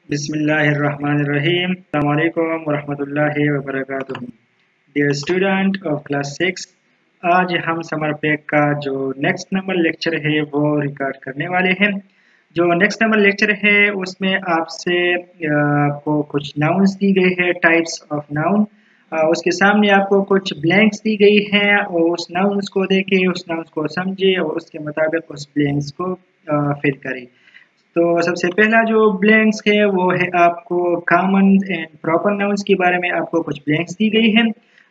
बिस्मिल्लाहिर्रहमानिर्रहीम। अस्सलाम वालेकुम वरहमतुल्लाहि वबरकातुहू। डियर स्टूडेंट ऑफ क्लास 6, आज हम समर पैक का जो नेक्स्ट नंबर लेक्चर है वो रिकॉर्ड करने वाले हैं। जो नेक्स्ट नंबर लेक्चर है उसमें आपसे आपको कुछ नाउन्स दी गई है, टाइप्स ऑफ नाउन। उसके सामने आपको कुछ ब्लैंक्स दी गई हैं और उस नाउन्स को देखें, उस नाउन्स को समझे और उसके मुताबिक उस ब्लैंक्स को फिल करें। तो सबसे पहला जो ब्लैंक्स है वो है आपको कॉमन एंड प्रॉपर नाउन्स के बारे में आपको कुछ ब्लैंक्स दी गई हैं।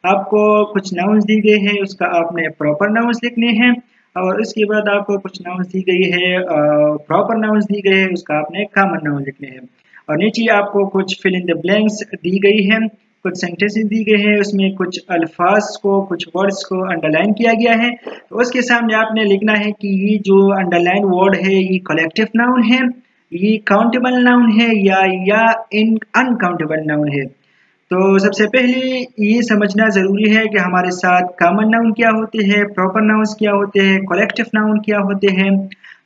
आपको कुछ नाउन्स दी गई है, उसका आपने प्रॉपर नाउन्स लिखने हैं और उसके बाद आपको कुछ नाउन्स दी गई है, प्रॉपर नाउन्स दी गई है, उसका आपने कॉमन नाउन लिखने हैं। और नीचे आपको कुछ फिल इन द ब्लैंक्स दी गई है, कुछ सेंटेंसेस दी गए हैं, उसमें कुछ अल्फाज को, कुछ वर्ड्स को अंडरलाइन किया गया है। तो उसके सामने आपने लिखना है कि ये जो अंडरलाइन वर्ड है ये कलेक्टिव नाउन है, ये काउंटेबल नाउन है या इन अनकाउंटेबल नाउन है। तो सबसे पहले ये समझना ज़रूरी है कि हमारे साथ कॉमन नाउन क्या होते हैं, प्रॉपर नाउन्स क्या होते हैं, कलेक्टिव नाउन क्या होते हैं,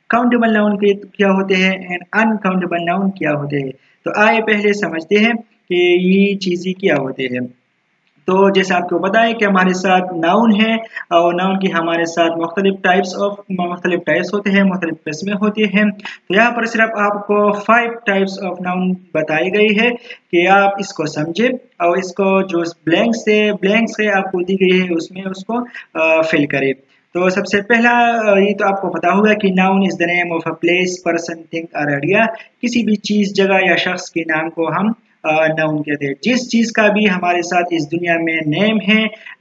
काउंटेबल नाउन क्या होते हैं एंड अनकाउंटेबल नाउन क्या होते हैं। तो आइए पहले समझते हैं कि ये चीज़ें क्या होते हैं। तो जैसे आपको पता है कि हमारे साथ नाउन है और नाउन की हमारे साथ मुख्तलिफ टाइप्स होते हैं, मुख्तलिफ किस्में होती हैं। तो यहाँ पर सिर्फ आपको 5 टाइप्स ऑफ नाउन बताई गई है कि आप इसको समझे और इसको जो ब्लैंक्स है आपको दी गई है उसमें उसको फिल करें। तो सबसे पहला ये तो आपको पता होगा कि noun is the name of a place, person, thing और एरिया। किसी भी चीज़, जगह या शख्स के नाम को हम नाउन कहते हैं। जिस चीज़ का भी हमारे साथ इस दुनिया में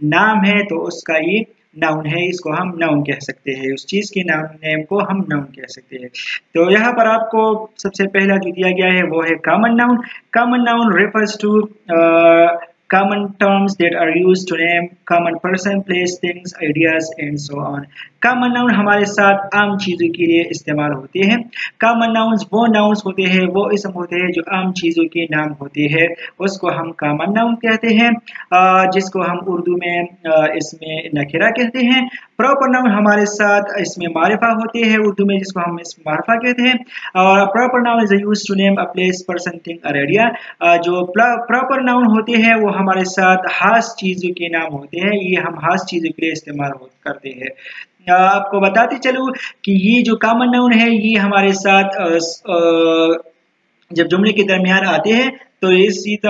नाम है तो उसका ये नाउन है, इसको हम नाउन कह सकते हैं। उस चीज़ के नेम को हम नाउन कह सकते हैं। तो यहाँ पर आपको सबसे पहला जो दिया गया है वो है common noun. Common noun refers to common terms that are used to name common person, place, things, ideas and so on। Common noun हमारे साथ आम चीज़ों के लिए इस्तेमाल होते हैं। कॉमन नाउन्स वो नाउन्स होते हैं, वो इसम होते हैं जो आम चीज़ों के नाम होते हैं, उसको हम कॉमन नाउन कहते हैं, जिसको हम उर्दू में इसमें नकिरा कहते हैं। प्रॉपर नाउन हमारे साथ इसमें मारिफा होते हैं उर्दू में, जिसको हम इसमें मारिफा कहते हैं। और proper noun is used to name a place, person, thing और एरिया। जो प्रॉपर नाउन होते हैं वो हमारे साथ खास चीज़ों के नाम होते हैं, ये हम खास चीज़ों के लिए इस्तेमाल करते हैं। आपको बताते चलूँ कि ये जो कॉमन नाउन है ये हमारे साथ जब जुमले के दरमियान आते हैं तो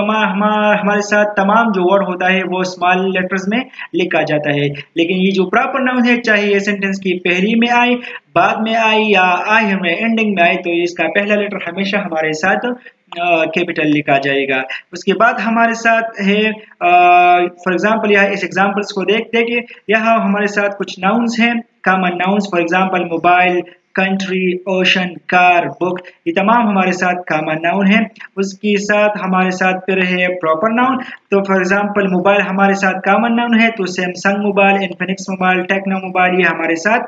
हमारे साथ तमाम जो वर्ड होता है वो स्मॉल लेटर्स में लिखा जाता है। लेकिन ये जो प्रॉपर नाउन है, चाहे ये सेंटेंस की पहली में आए, बाद में आए या आखिर में, एंडिंग में आए, तो इसका पहला लेटर हमेशा हमारे साथ कैपिटल लिखा जाएगा। उसके बाद हमारे साथ है फॉर एग्जांपल, यहाँ इस एग्जांपल्स को देखिए। यहाँ हमारे साथ कुछ नाउन्स हैं, common nouns. For example mobile, country, ocean, car, book, ये तमाम हमारे साथ कॉमन नाउन है। उसके साथ हमारे साथ फिर है प्रॉपर नाउन। तो फॉर एग्जांपल मोबाइल हमारे साथ कॉमन नाउन है, तो Samsung mobile, Infinix mobile, Tecno mobile, ये हमारे साथ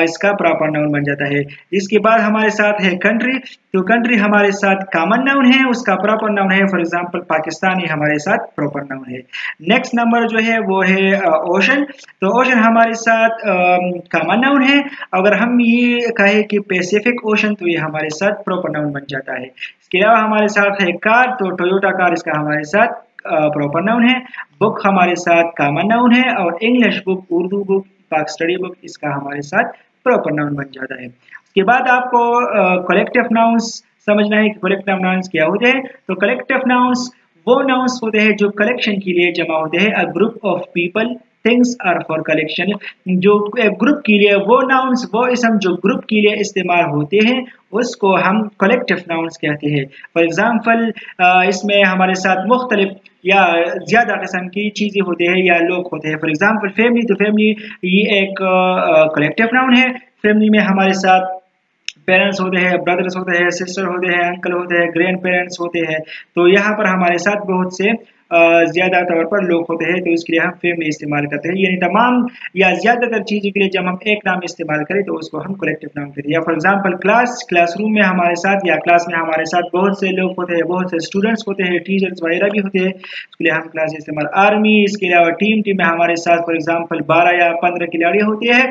इसका प्रॉपर नाउन बन जाता है। इसके बाद हमारे साथ है कंट्री। तो कंट्री हमारे साथ कॉमन नाउन है, उसका प्रॉपर नाउन है फॉर एग्जांपल पाकिस्तान, ये हमारे साथ प्रॉपर नाउन है। नेक्स्ट नंबर जो है वो है ओशन। तो ओशन हमारे साथ कॉमन नाउन है। अगर हम ये कहे कि पैसिफिक ओशन तो ये हमारे साथ प्रॉपर नाउन बन जाता है। इसके अलावा हमारे साथ है कार, तो टोयोटा कार, इसका हमारे साथ प्रॉपर नाउन है। बुक हमारे साथ कॉमन नाउन है और इंग्लिश बुक, उर्दू बुक, पाक स्टडी बुक, इसका हमारे साथ प्रॉपर नाउन बन जाता है। उसके बाद आपको कलेक्टिव नाउन्स समझना है कि कलेक्टिव नाउन्स क्या होते हैं। तो कलेक्टिव नाउन्स वो नाउन्स होते हैं जो कलेक्शन के लिए जमा होते हैं। A group of people, things are for collection. जो ग्रुप के लिए वो नाउन्स, वो इसम जो ग्रुप के लिए इस्तेमाल होते हैं उसको हम कलेक्टिव नाउन्स कहते हैं। फॉर एग्जांपल इसमें हमारे साथ मुख्तलिफ या ज़्यादा किस्म की चीज़ें होते हैं या लोग होते हैं। फॉर एग्जांपल फैमिली, तो फैमिली ये एक कलेक्टिव नाउन है। फैमिली में हमारे साथ पेरेंट्स होते हैं, ब्रदर्स होते हैं, सिस्टर होते हैं, अंकल होते हैं, ग्रैंड पेरेंट्स होते हैं। तो यहाँ पर हमारे साथ बहुत से ज़्यादा तौर पर लोग होते हैं, तो इसके लिए हम फैमिली इस्तेमाल करते हैं। यानी तमाम या ज़्यादातर चीज़ों के लिए जब हम एक नाम इस्तेमाल करें तो उसको हम कलेक्टिव नाम कहते हैं। या फॉर एग्जांपल क्लासरूम में हमारे साथ या क्लास में हमारे साथ बहुत से लोग होते हैं, बहुत से स्टूडेंट्स होते हैं, टीचर्स वगैरह भी होते हैं, उसके लिए हम क्लास इस्तेमाल। आर्मी, इसके अलावा टीम में हमारे साथ फॉर एग्जाम्पल 12 या 15 खिलाड़ी होते हैं।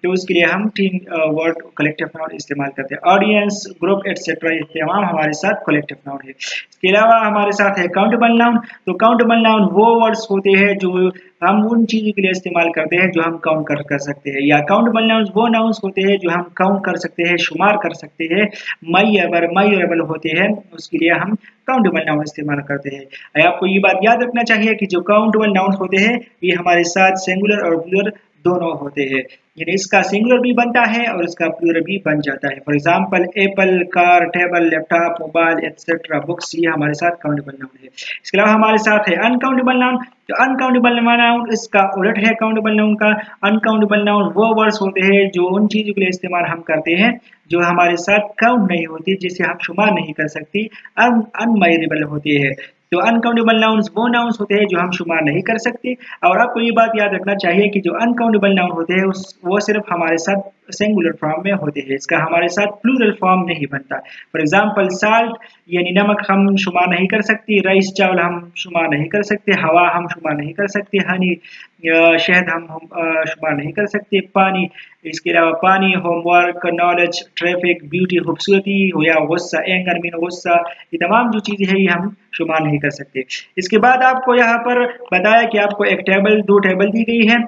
तो उसके लिए हम 3 वर्ड कलेक्टिव नाउन इस्तेमाल करते हैं। ऑडियंस, ग्रुप एटसेट्रा ये तमाम हमारे साथ कलेक्टिव नाउन है। इसके अलावा हमारे साथ है काउंटेबल नाउन। तो काउंटेबल नाउन वो वर्ड्स होते हैं जो हम उन चीज़ों के लिए इस्तेमाल करते हैं जो हम काउंट कर सकते हैं, या काउंटेबल नाउन्स वो नाउन्स होते हैं जो हम काउंट कर सकते हैं, शुमार कर सकते हैं, मयबल होते हैं, उसके लिए हम काउंटेबल नाउन इस्तेमाल करते हैं। आपको ये बात याद रखना चाहिए कि जो काउंटेबल नाउन होते हैं ये हमारे साथ सिंगुलर और प्लूरल दोनों होते हैं, यानी इसका सिंगुलर भी बनता है और इसका प्लूरल भी बन जाता है। For example Apple, car, table, laptop, mobile etcetera, books, ये हमारे साथ काउंटेबल नाउन है। इसके अलावा हमारे साथ है अनकाउंटेबल नाउन। तो अनकाउंटेबल नाउन इसका उलट है काउंटेबल नाउन का। अनकाउंटेबल नाउन वो वर्ड्स होते हैं जो उन चीज़ों के लिए इस्तेमाल हम करते हैं जो हमारे साथ काउंट नहीं होती, जिसे हम शुमार नहीं कर सकती, अनमेजरेबल होती है। तो अनकाउंटेबल नाउन्स वो नाउन्स होते हैं जो हम शुमार नहीं कर सकते। और आपको ये बात याद रखना चाहिए कि जो अनकाउंटेबल नाउन होते हैं वो सिर्फ हमारे साथ सिंगुलर फॉर्म में होते हैं, इसका हमारे साथ प्लूरल फॉर्म नहीं बनता। फॉर एग्जांपल साल्ट यानी नमक हम शुमार नहीं कर सकते, राइस चावल हम शुमार नहीं कर सकते, हवा हम शुमार नहीं कर सकते, हनी शहद हम शुमार नहीं कर सकते, पानी, इसके अलावा पानी, होमवर्क, नॉलेज, ट्रैफिक, ब्यूटी, खूबसूरती हो या गुस्सा, एंगर मीन गुस्सा, ये तमाम जो चीज़ें हैं ये हम शुमार नहीं कर सकते। इसके बाद आपको यहाँ पर बताया कि आपको एक टेबल, 2 टेबल दी गई है।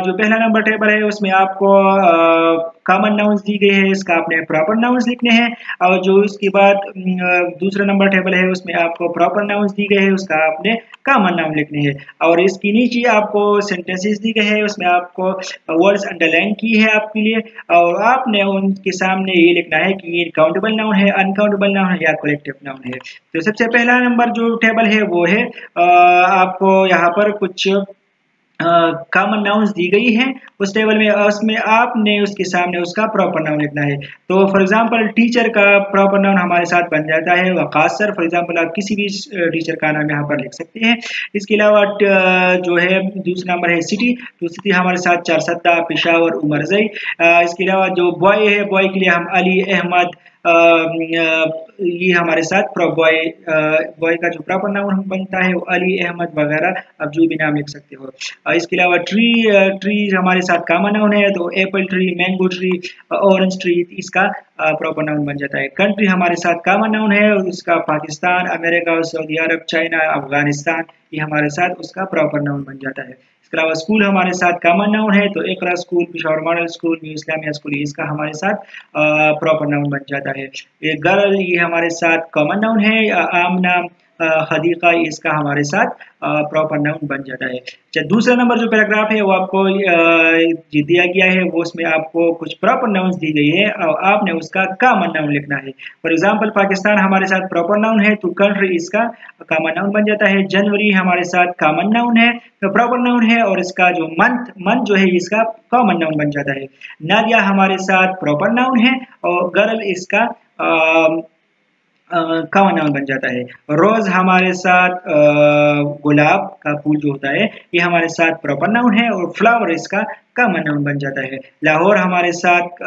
जो पहला नंबर टेबल है उसमें आपको कॉमन नाउन्स दी गई है, इसका आपने प्रॉपर नाउन्स लिखने हैं। और जो इसके बाद दूसरा नंबर टेबल है उसमें आपको प्रॉपर नाउन्स दी गए हैं, उसका आपने कॉमन नाउन लिखने हैं। और इसके नीचे आपको सेंटेंसेस दी गए हैं, उसमें आपको वर्ड्स अंडरलाइन की है आपके लिए, और आपने उनके सामने ये लिखना है कि ये काउंटेबल नाउन है, अनकाउंटेबल नाउन है या कलेक्टिव नाउन है। तो सबसे पहला नंबर जो टेबल है वो है आपको यहाँ पर कुछ कॉमन नाउन्स दी गई हैं उस टेबल में, उसमें आपने उसके सामने उसका प्रॉपर नाउन लिखना है। तो फॉर एग्जांपल टीचर का प्रॉपर नाउन हमारे साथ बन जाता है वकास सर। फॉर एग्जांपल आप किसी भी टीचर का नाम यहाँ पर लिख सकते हैं। इसके अलावा जो है दूसरा नंबर है सिटी। तो सिटी हमारे साथ चारसद्दा, पेशावर, उमरजई। इसके अलावा जो बॉय है, बॉय के लिए हम अली, अहमद, ये हमारे साथ बॉय का जो प्रॉपर नाउन बनता है वो अली, अहमद वगैरह, आप जो भी नाम लिख सकते हो। इसके अलावा ट्री हमारे साथ कॉमन नाउन है, तो Apple tree, mango tree, orange tree, इसका प्रॉपर नाउन बन जाता है। कंट्री हमारे साथ कॉमन नाउन है और उसका पाकिस्तान, अमेरिका, सऊदी अरब, चाइना, अफगानिस्तान, ये हमारे साथ उसका प्रॉपर नाउन बन जाता है। इसके अलावा स्कूल हमारे साथ कॉमन नाउन है, तो Iqra school, Peshawar model school, new Islamia school, इसका हमारे साथ प्रॉपर नाउन बन जाता है। ये गर्ल, ये हमारे साथ कॉमन नाउन है। आमना, हदीका, इसका हमारे साथ प्रॉपर नाउन बन जाता है। अच्छा, दूसरा नंबर जो पैराग्राफ है वो आपको दिया गया है, वो उसमें आपको कुछ प्रॉपर नाउन्स दी गई है और आपने उसका कॉमन नाउन लिखना है। फॉर एग्जांपल पाकिस्तान हमारे साथ प्रॉपर नाउन है, तो कंट्री इसका कॉमन नाउन बन जाता है। जनवरी हमारे साथ कॉमन नाउन है, तो प्रॉपर नाउन है, और इसका जो मंथ जो है इसका कॉमन नाउन बन जाता है। नादिया हमारे साथ प्रॉपर नाउन है और गर्ल इसका कॉमन नाउन बन जाता है। रोज हमारे साथ गुलाब का फूल जो होता है ये हमारे साथ प्रॉपर नाउन है और फ्लावर इसका कॉमन नाउन बन जाता है। लाहौर हमारे साथ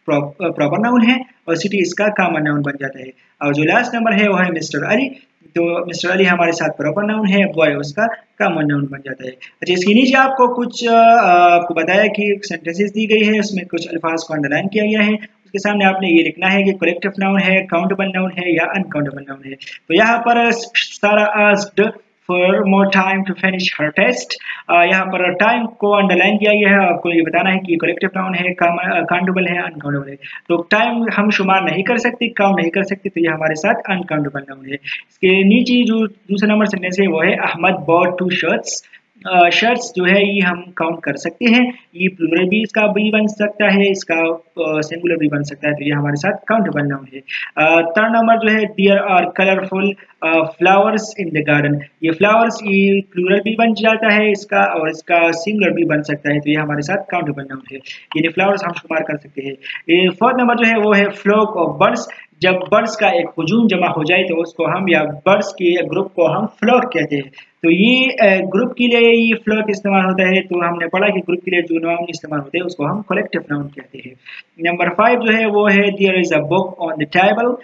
प्रॉपर नाउन है और सिटी इसका कॉमन नाउन बन जाता है। और जो लास्ट नंबर है वो है मिस्टर अली। तो मिस्टर अली हमारे साथ प्रॉपर नाउन है, बॉय उसका कॉमन नाउन बन जाता है। अच्छा, इसके नीचे आपको कुछ आपको बताया कि सेंटेंसेस दी गई है, उसमें कुछ अल्फाज को अंडरलाइन किया गया है। उसके सामने आपने ये लिखना है कि कलेक्टिव नाउन है, काउंटेबल नाउन है या अनकाउंटेबल नाउन है। तो यहाँ पर Sarah asked for more time to finish her test. यहाँ पर टाइम को अंडरलाइन किया गया है, आपको ये बताना है कि कलेक्टिव नाउन है, काउंटेबल है, अनकाउंटेबल है। तो टाइम हम शुमार नहीं कर सकते, काउंट नहीं कर सकते, तो ये हमारे साथ अनकाउंटेबल नाउन है। इसके नीचे जो दूसरा नंबर सेंटेंस है वो है अहमद बॉट 2 शर्ट्स। शर्ट्स जो है ये हम काउंट कर सकते हैं, ये प्लूरल भी इसका भी बन सकता है, इसका सिंगुलर भी बन सकता है, तो ये हमारे साथ काउंटेबल नाउन है। थर्ड नंबर जो है there are colourful flowers in the garden. ये फ्लावर्स ये प्लूरल भी बन जाता है इसका और इसका सिंगुलर भी बन सकता है, तो ये हमारे साथ काउंटेबल नाउन है, यानी फ्लावर्स हम शुमार कर सकते हैं। ये फोर्थ नंबर जो है वो है फ्लॉक ऑफ बर्ड्स। जब बर्ड्स का एक हुजूम जमा हो जाए तो उसको हम या बर्ड्स के ग्रुप को हम फ्लॉक कहते हैं। तो ये ग्रुप के लिए ये फ्लॉक इस्तेमाल होता है, तो हमने पढ़ा कि ग्रुप के लिए जो नाउन इस्तेमाल होते हैं उसको हम कलेक्टिव नाउन कहते हैं। नंबर 5 जो है वो है there is a book on the table.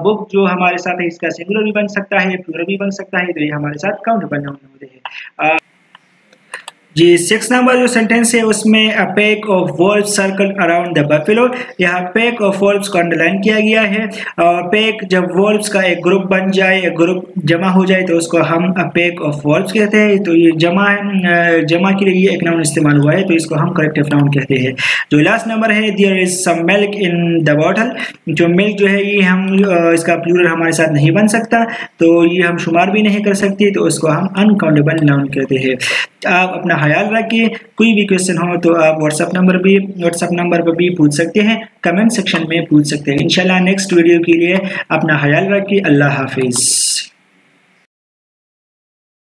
Book जो हमारे साथ है इसका सिंगुलर भी बन सकता है, प्लूरल भी बन सकता है, तो ये हमारे साथ काउंटेबल नाउन होते हैं। जी 6 नंबर जो सेंटेंस है उसमें a pack of valves circled around the buffalo, यहाँ पैक ऑफ वॉल्व्स को अंडरलाइन किया गया है। और पैक जब वॉल्व्स का एक ग्रुप बन जाए, एक ग्रुप जमा हो जाए तो उसको हम अ पैक ऑफ वॉल्व्स कहते हैं। तो ये जमा है, जमा के लिए ये एक नाउन इस्तेमाल हुआ है तो इसको हम करेक्टिव नाउन कहते हैं। जो लास्ट नंबर है there is some milk in the bottle, जो मिल्क जो है ये हम इसका प्लूरल हमारे साथ नहीं बन सकता, तो ये हम शुमार भी नहीं कर सकते, तो उसको हम अनकाउंटेबल नाउन कहते हैं। आप अपना ख्याल रखिए, कोई भी क्वेश्चन हो तो आप व्हाट्सएप नंबर पर भी पूछ सकते हैं, कमेंट सेक्शन में पूछ सकते हैं। इंशाल्लाह नेक्स्ट वीडियो के लिए अपना ख्याल रखिए। अल्लाह हाफिज़।